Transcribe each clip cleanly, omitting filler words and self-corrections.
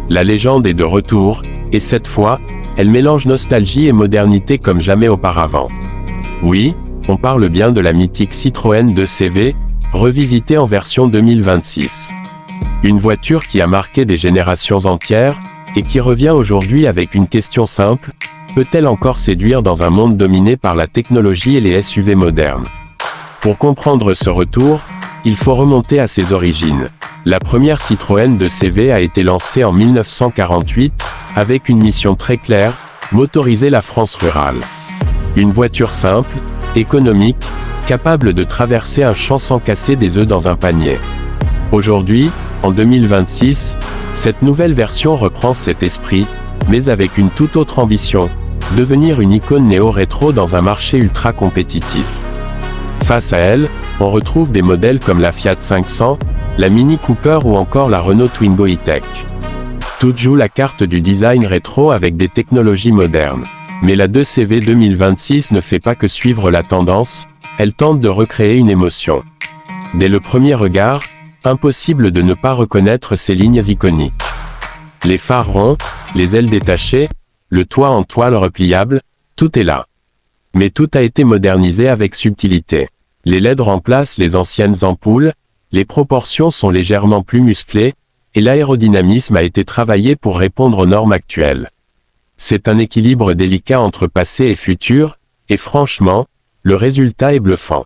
La légende est de retour, et cette fois, elle mélange nostalgie et modernité comme jamais auparavant. Oui, on parle bien de la mythique Citroën 2CV, revisitée en version 2026. Une voiture qui a marqué des générations entières, et qui revient aujourd'hui avec une question simple: peut-elle encore séduire dans un monde dominé par la technologie et les SUV modernes? Pour comprendre ce retour, il faut remonter à ses origines. La première Citroën 2CV a été lancée en 1948, avec une mission très claire: motoriser la France rurale. Une voiture simple, économique, capable de traverser un champ sans casser des œufs dans un panier. Aujourd'hui, en 2026, cette nouvelle version reprend cet esprit, mais avec une toute autre ambition: devenir une icône néo-rétro dans un marché ultra compétitif. Face à elle, on retrouve des modèles comme la Fiat 500, la Mini Cooper ou encore la Renault Twingo E-Tech. Toutes jouent la carte du design rétro avec des technologies modernes. Mais la 2CV 2026 ne fait pas que suivre la tendance, elle tente de recréer une émotion. Dès le premier regard, impossible de ne pas reconnaître ces lignes iconiques. Les phares ronds, les ailes détachées, le toit en toile repliable, tout est là. Mais tout a été modernisé avec subtilité. Les LED remplacent les anciennes ampoules, les proportions sont légèrement plus musclées, et l'aérodynamisme a été travaillé pour répondre aux normes actuelles. C'est un équilibre délicat entre passé et futur, et franchement, le résultat est bluffant.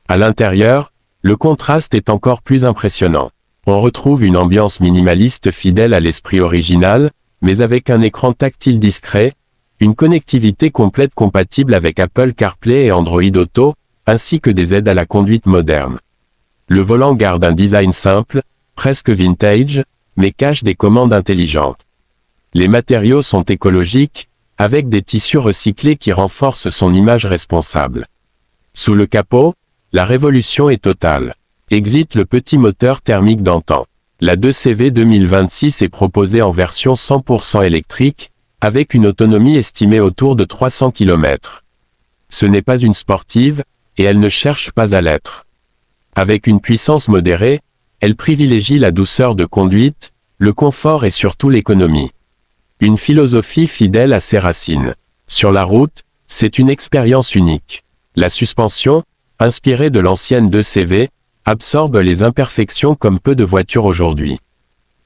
À l'intérieur, le contraste est encore plus impressionnant. On retrouve une ambiance minimaliste fidèle à l'esprit original, mais avec un écran tactile discret, une connectivité complète compatible avec Apple CarPlay et Android Auto, ainsi que des aides à la conduite moderne. Le volant garde un design simple, presque vintage, mais cache des commandes intelligentes. Les matériaux sont écologiques, avec des tissus recyclés qui renforcent son image responsable. Sous le capot, la révolution est totale. Exit le petit moteur thermique d'antan. La 2CV 2026 est proposée en version 100% électrique, avec une autonomie estimée autour de 300 km. Ce n'est pas une sportive, et elle ne cherche pas à l'être. Avec une puissance modérée, elle privilégie la douceur de conduite, le confort et surtout l'économie. Une philosophie fidèle à ses racines. Sur la route, c'est une expérience unique. La suspension, inspirée de l'ancienne 2CV, absorbe les imperfections comme peu de voitures aujourd'hui.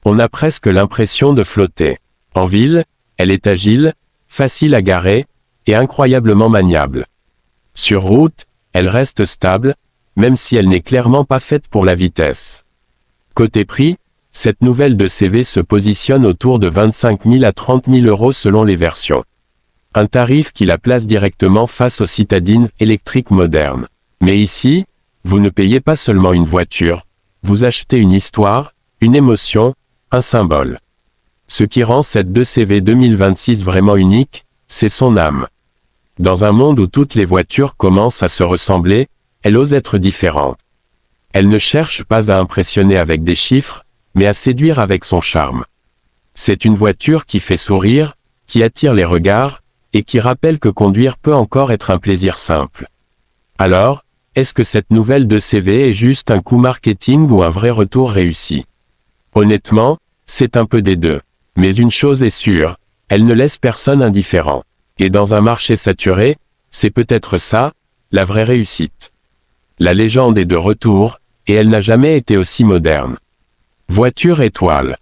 On a presque l'impression de flotter. En ville, elle est agile, facile à garer, et incroyablement maniable. Sur route, elle reste stable, même si elle n'est clairement pas faite pour la vitesse. Côté prix, cette nouvelle 2CV se positionne autour de 25 000 à 30 000 euros selon les versions. Un tarif qui la place directement face aux citadines électriques modernes. Mais ici, vous ne payez pas seulement une voiture, vous achetez une histoire, une émotion, un symbole. Ce qui rend cette 2CV 2026 vraiment unique, c'est son âme. Dans un monde où toutes les voitures commencent à se ressembler, elle ose être différente. Elle ne cherche pas à impressionner avec des chiffres, mais à séduire avec son charme. C'est une voiture qui fait sourire, qui attire les regards, et qui rappelle que conduire peut encore être un plaisir simple. Alors, est-ce que cette nouvelle 2CV est juste un coup marketing ou un vrai retour réussi? Honnêtement, c'est un peu des deux. Mais une chose est sûre, elle ne laisse personne indifférent. Et dans un marché saturé, c'est peut-être ça, la vraie réussite. La légende est de retour, et elle n'a jamais été aussi moderne. Voiture étoile.